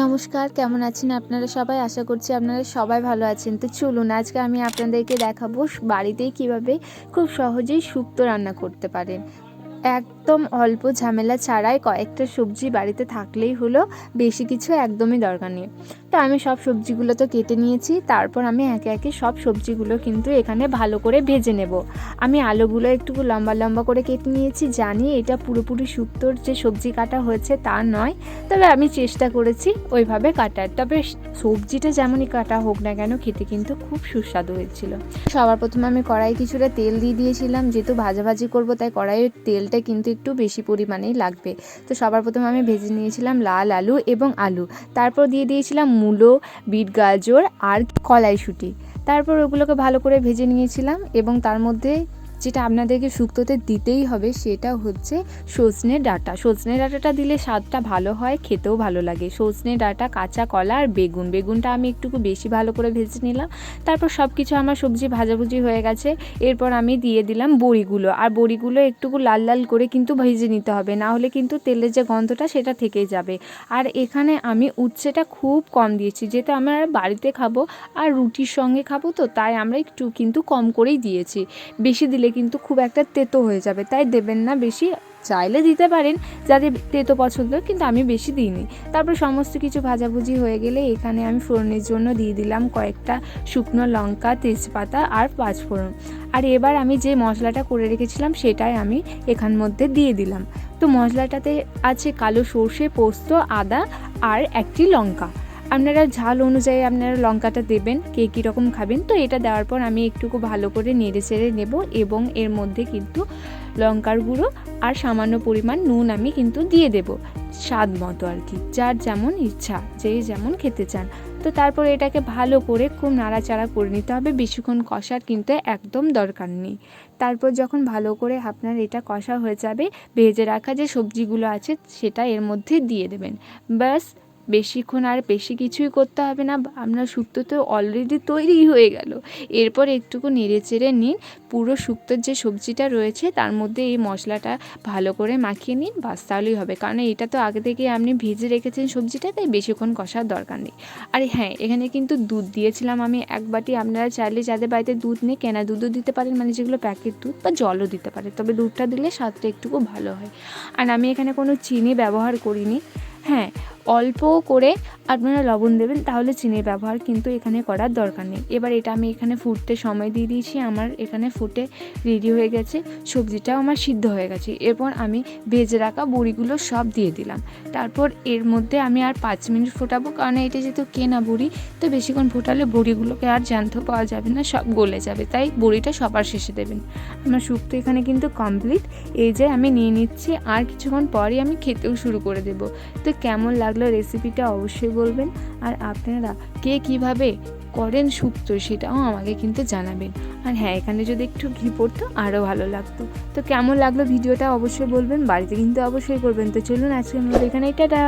নমস্কার, কেমন আছেন আপনারা সবাই? আশা করছি আপনারা সবাই ভালো আছেন। তো চলুন আজকে আমি আপনাদেরকে দেখাবো বাড়িতেই কীভাবে খুব সহজেই শুক্তো রান্না করতে পারেন। একদম অল্প ঝামেলা ছাড়াই কয়েকটা সবজি বাড়িতে থাকলেই হলো, বেশি কিছু একদমই দরকার নেই। তো আমি সব সবজিগুলো তো কেটে নিয়েছি, তারপর আমি একে একে সব সবজিগুলো কিন্তু এখানে ভালো করে ভেজে নেব। আমি আলুগুলো একটু লম্বা লম্বা করে কেটে নিয়েছি। জানি এটা পুরোপুরি শুক্তোর যে সবজি কাটা হয়েছে তা নয়, তবে আমি চেষ্টা করেছি ওইভাবে কাটার। তবে সবজিটা যেমনই কাটা হোক না কেন, খেতে কিন্তু খুব সুস্বাদু হয়েছিল। সবার প্রথমে আমি কড়াই কিছুটা তেল দিয়ে দিয়েছিলাম, যেহেতু ভাজাভাজি করব তাই কড়াইয়ের তেলটা কিন্তু একটু বেশি পরিমাণেই লাগবে। তো সবার প্রথমে আমি ভেজে নিয়েছিলাম লাল আলু এবং আলু, তারপর দিয়ে দিয়েছিলাম মূলো, বিট গাজর আর কলাইশুঁটি। তারপর ওগুলোকে ভালো করে ভেজে নিয়েছিলাম এবং তার মধ্যে যেটা আপনাদেরকে শুক্তোতে দিতেই হবে সেটা হচ্ছে সজনে ডাঁটা। সজনে ডাঁটাটা দিলে স্বাদটা ভালো হয়, খেতেও ভালো লাগে। সজনে ডাঁটা, কাঁচা কলা আর বেগুনটা আমি একটু বেশি ভালো করে ভেজে নিলাম। তারপর সব কিছু আমার সবজি ভাজাভুজি হয়ে গেছে। এরপর আমি দিয়ে দিলাম বড়িগুলো, আর বড়িগুলো একটু লাল লাল করে কিন্তু ভেজে নিতে হবে, না হলে কিন্তু তেলের যে গন্ধটা সেটা থেকেই যাবে। আর এখানে আমি উচ্ছেটা খুব কম দিয়েছি, যেহেতু আমরা বাড়িতে খাবো আর রুটির সঙ্গে খাবো, তো তাই আমরা একটু কিন্তু কম করেই দিয়েছি। বেশি দিলে কিন্তু খুব একটা তেতো হয়ে যাবে, তাই দেবেন না বেশি। চাইলে দিতে পারেন যাদের তেতো পছন্দ, কিন্তু আমি বেশি দিইনি। তারপর সমস্ত কিছু ভাজাভুজি হয়ে গেলে এখানে আমি ফোড়নের জন্য দিয়ে দিলাম কয়েকটা শুকনো লঙ্কা, তেজপাতা আর পাঁচফোড়ন। আর এবার আমি যে মশলাটা করে রেখেছিলাম সেটাই আমি এখান মধ্যে দিয়ে দিলাম। তো মশলাটাতে আছে কালো সর্ষে, পোস্ত, আদা আর একটি লঙ্কা। আপনারা ঝাল অনুযায়ী আপনারা লঙ্কাটা দেবেন, কে কীরকম খাবেন। তো এটা দেওয়ার পর আমি একটুকু ভালো করে নেড়ে চেড়ে নেব এবং এর মধ্যে কিন্তু লঙ্কার গুঁড়ো আর সামান্য পরিমাণ নুন আমি কিন্তু দিয়ে দেব, স্বাদ মতো আর কি, যার যেমন ইচ্ছা, যে যেমন খেতে চান। তো তারপর এটাকে ভালো করে খুব নাড়াচাড়া করে নিতে হবে, বেশিক্ষণ কষার কিন্তু একদম দরকার নেই। তারপর যখন ভালো করে আপনার এটা কষা হয়ে যাবে, ভেজে রাখা যে সবজিগুলো আছে সেটা এর মধ্যে দিয়ে দেবেন। ব্যাস, বেশিক্ষণ আর বেশি কিছুই করতে হবে না, আপনার শুক্তো তো অলরেডি তৈরি হয়ে গেল। এরপর একটুকু নেড়ে চেড়ে নিন, পুরো শুক্তোর যে সবজিটা রয়েছে তার মধ্যে এই মশলাটা ভালো করে মাখিয়ে নিন, বাস তাহলেই হবে। কারণ এটা তো আগে থেকে আপনি ভেজে রেখেছেন সবজিটা, তাই বেশিক্ষণ কষার দরকার নেই। আর হ্যাঁ, এখানে কিন্তু দুধ দিয়েছিলাম আমি এক বাটি। আপনারা চাইলে যাদের বাড়িতে দুধ নেই, কেনা দুধও দিতে পারেন, মানে যেগুলো প্যাকেট দুধ, বা জলও দিতে পারে, তবে দুধটা দিলে স্বাদটা একটুকু ভালো হয়। আর আমি এখানে কোনো চিনি ব্যবহার করিনি। হ্যাঁ, অল্প করে আপনারা লবণ দেবেন, তাহলে চিনির ব্যবহার কিন্তু এখানে করার দরকার নেই। এবার এটা আমি এখানে ফুটতে সময় দিয়ে দিয়েছি, আমার এখানে ফুটে রেডি হয়ে গেছে, সবজিটাও আমার সিদ্ধ হয়ে গেছে। এরপর আমি ভেজে রাখা বড়িগুলো সব দিয়ে দিলাম। তারপর এর মধ্যে আমি আর 5 মিনিট ফোটাবো, কারণ এটা যেহেতু কেনা বড়ি, তো বেশিক্ষণ ফোটালে বড়িগুলোকে আর জ্যান্ত পাওয়া যাবে না, সব গলে যাবে, তাই বড়িটা সবার শেষে দেবেন। আমার শুক্তো এখানে কিন্তু কমপ্লিট। এই যে আমি নিয়ে নিচ্ছি, আর কিছুক্ষণ পরই আমি খেতেও শুরু করে দেবো। তো কেমন লাগলো রেসিপিটা অবশ্যই বলবেন, আর আপনারা কে কীভাবে করেন শুক্তো সেটাও আমাকে কিন্তু জানাবেন। আর হ্যাঁ, এখানে যদি একটু ঘি পড়তো আরও ভালো লাগতো। তো কেমন লাগলো ভিডিওটা অবশ্যই বলবেন, বাড়িতে কিন্তু অবশ্যই করবেন। তো চলুন আজকের মতো এখানেই, টাটা।